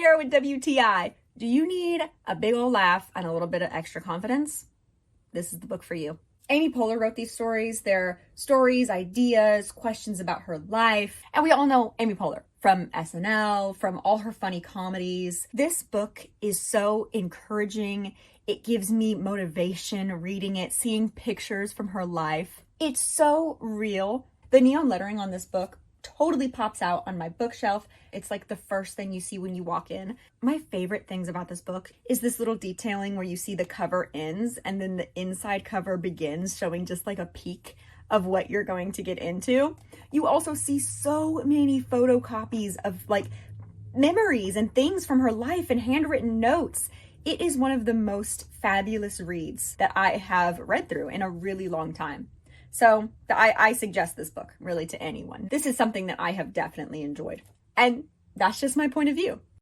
here with WTI. Do you need a big old laugh and a little bit of extra confidence? This is the book for you. Amy Poehler wrote these stories. They're stories, ideas, questions about her life. And we all know Amy Poehler from SNL, from all her funny comedies. This book is so encouraging. It gives me motivation reading it, seeing pictures from her life. It's so real. The neon lettering on this book totally pops out on my bookshelf. It's like the first thing you see when you walk in. My favorite things about this book is this little detailing where you see the cover ends and then the inside cover begins, showing just like a peek of what you're going to get into. You also see so many photocopies of like memories and things from her life and handwritten notes. It is one of the most fabulous reads that I have read through in a really long time. So I suggest this book really to anyone. This is something that I have definitely enjoyed. And that's just my point of view.